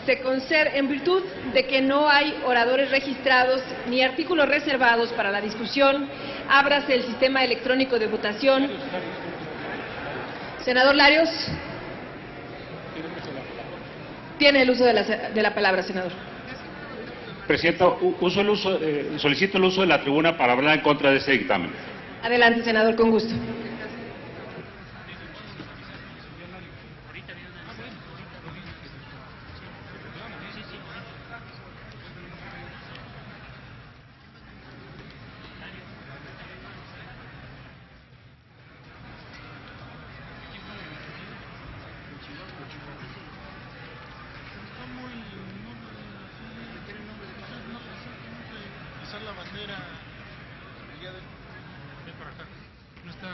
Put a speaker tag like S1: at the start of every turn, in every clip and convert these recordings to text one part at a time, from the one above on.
S1: En virtud de que no hay oradores registrados ni artículos reservados para la discusión, ábrase el sistema electrónico de votación. Senador Larios, tiene el uso de la palabra, senador.
S2: Presidenta, solicito el uso de la tribuna para hablar en contra de este dictamen.
S1: Adelante, senador, con gusto.
S3: La bandera el día del... Ven para acá. No está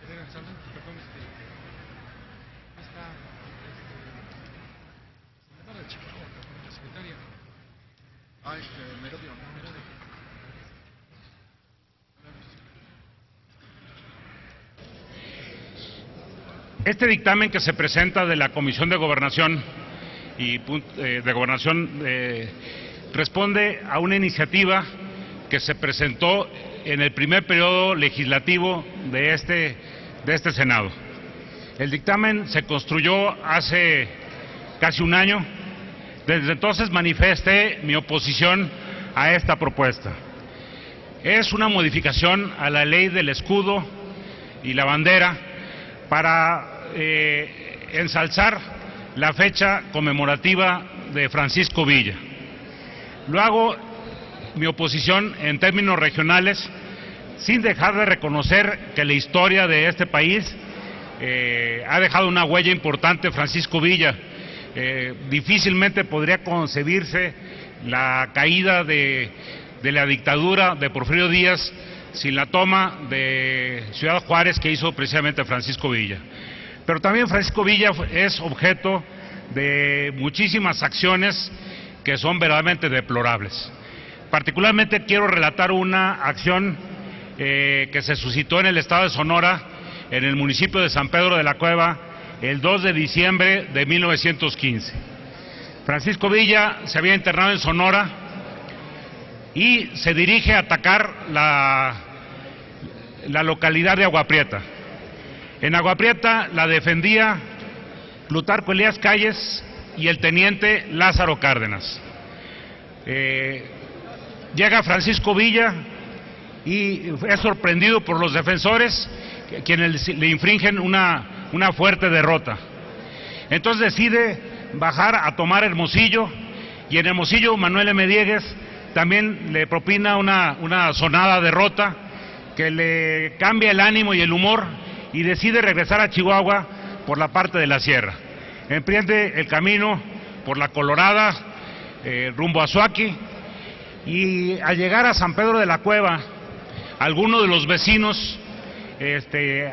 S3: Elena Sánchez, perdón, no está senadora de Chicago, la secretaria. Merodio.
S2: Este dictamen que se presenta de la Comisión de Gobernación responde a una iniciativa que se presentó en el primer periodo legislativo de este Senado. El dictamen se construyó hace casi un año. Desde entonces manifesté mi oposición a esta propuesta. Es una modificación a la ley del escudo y la bandera para ensalzar la fecha conmemorativa de Francisco Villa. Lo hago mi oposición en términos regionales, sin dejar de reconocer que la historia de este país ha dejado una huella importante. Francisco Villa, difícilmente podría concebirse la caída de la dictadura de Porfirio Díaz sin la toma de Ciudad Juárez que hizo precisamente Francisco Villa. Pero también Francisco Villa es objeto de muchísimas acciones que son verdaderamente deplorables. Particularmente quiero relatar una acción que se suscitó en el estado de Sonora, en el municipio de San Pedro de la Cueva, el 2 de diciembre de 1915. Francisco Villa se había internado en Sonora y se dirige a atacar la localidad de Agua Prieta. En Agua Prieta la defendía Plutarco Elías Calles y el teniente Lázaro Cárdenas. Llega Francisco Villa y es sorprendido por los defensores, quienes le infringen una fuerte derrota. Entonces decide bajar a tomar Hermosillo, y en Hermosillo Manuel M. Diegues también le propina una sonada derrota que le cambia el ánimo y el humor, y decide regresar a Chihuahua por la parte de la sierra. Emprende el camino por la Colorada, rumbo a Suaqui, y al llegar a San Pedro de la Cueva, alguno de los vecinos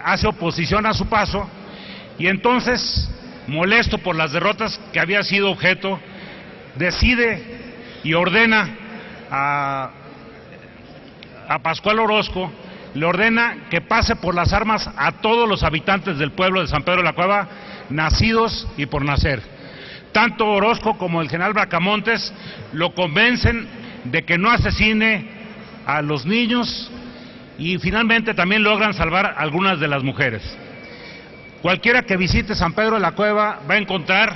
S2: hace oposición a su paso, y entonces, molesto por las derrotas que había sido objeto, decide y ordena a Pascual Orozco, le ordena que pase por las armas a todos los habitantes del pueblo de San Pedro de la Cueva, nacidos y por nacer. Tanto Orozco como el general Bracamontes lo convencen de que no asesine a los niños, y finalmente también logran salvar a algunas de las mujeres. Cualquiera que visite San Pedro de la Cueva va a encontrar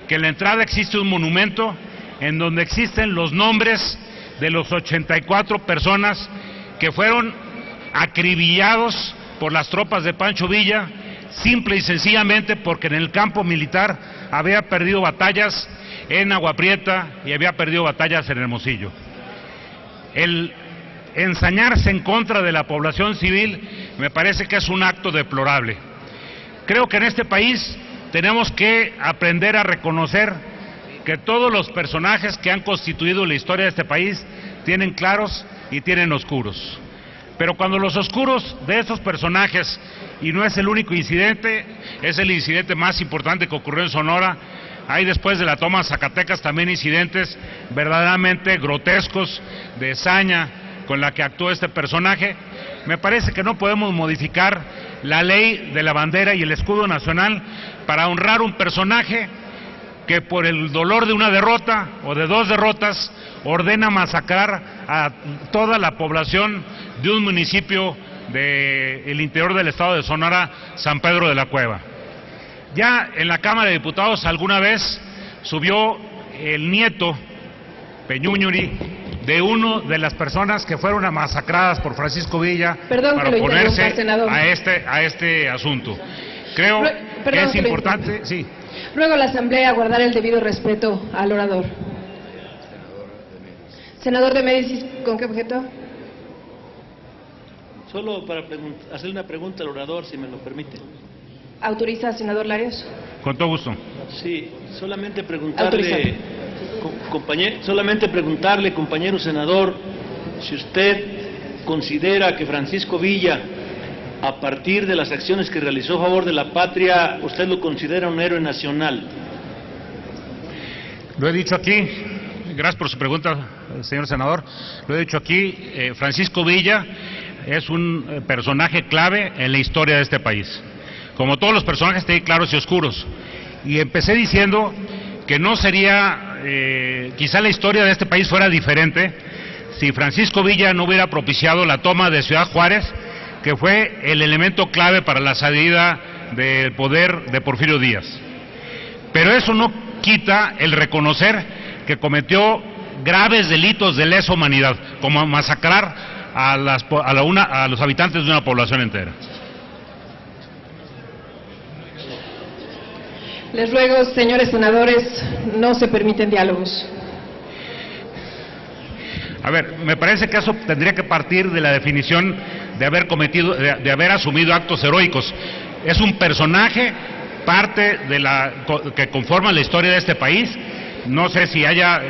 S2: que en la entrada existe un monumento en donde existen los nombres de los 84 personas que fueron acribillados por las tropas de Pancho Villa, simple y sencillamente porque en el campo militar había perdido batallas en Agua Prieta y había perdido batallas en Hermosillo. El ensañarse en contra de la población civil me parece que es un acto deplorable. Creo que en este país tenemos que aprender a reconocer que todos los personajes que han constituido la historia de este país tienen claros y tienen oscuros. Pero cuando los oscuros de esos personajes, y no es el único incidente, es el incidente más importante que ocurrió en Sonora, hay después de la toma de Zacatecas también incidentes verdaderamente grotescos de saña con la que actuó este personaje. Me parece que no podemos modificar la ley de la bandera y el escudo nacional para honrar un personaje que por el dolor de una derrota o de dos derrotas ordena masacrar a toda la población de un municipio del interior del estado de Sonora, San Pedro de la Cueva. Ya en la Cámara de Diputados alguna vez subió el nieto, Peñuñuri, de una de las personas que fueron masacradas por Francisco Villa para oponerse a este asunto. Creo que es importante, sí.
S1: Ruego a la Asamblea guardar el debido respeto al orador. Senador de Médicis, ¿con qué objeto?
S4: Solo para hacer una pregunta al orador, si me lo permite.
S1: ¿Autoriza, senador Larios?
S2: Con todo gusto.
S4: Sí, solamente preguntarle, compañero senador, si usted considera que Francisco Villa, a partir de las acciones que realizó a favor de la patria, usted lo considera un héroe nacional.
S2: Lo he dicho aquí, gracias por su pregunta, señor senador, lo he dicho aquí, Francisco Villa es un personaje clave en la historia de este país. Como todos los personajes tiene claros y oscuros. Y empecé diciendo que no sería, quizá la historia de este país fuera diferente si Francisco Villa no hubiera propiciado la toma de Ciudad Juárez, que fue el elemento clave para la salida del poder de Porfirio Díaz. Pero eso no quita el reconocer que cometió graves delitos de lesa humanidad, como masacrar a los habitantes de una población entera.
S1: Les ruego, señores senadores, no se permiten diálogos.
S2: A ver, me parece que eso tendría que partir de la definición de haber asumido actos heroicos. Es un personaje, parte de que conforma la historia de este país. No sé si haya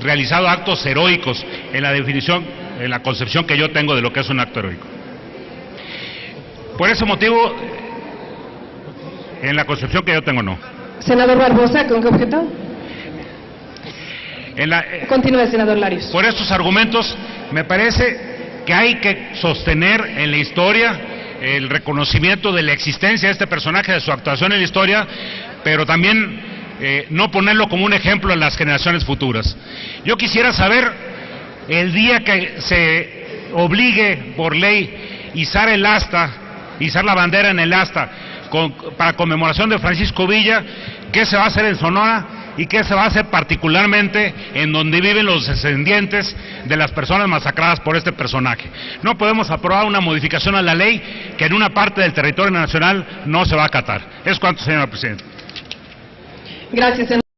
S2: realizado actos heroicos en la definición, en la concepción que yo tengo de lo que es un acto heroico. Por ese motivo, en la concepción que yo tengo, no.
S1: Senador Barbosa, ¿con qué objeto? Continúe, senador Larios.
S2: Por estos argumentos, me parece que hay que sostener en la historia el reconocimiento de la existencia de este personaje, de su actuación en la historia, pero también no ponerlo como un ejemplo en las generaciones futuras. Yo quisiera saber, el día que se obligue por ley izar el asta, izar la bandera en el asta, para conmemoración de Francisco Villa, ¿qué se va a hacer en Sonora? ¿Y qué se va a hacer particularmente en donde viven los descendientes de las personas masacradas por este personaje? No podemos aprobar una modificación a la ley que en una parte del territorio nacional no se va a acatar. Es cuanto, señora presidenta.
S1: Gracias, senador.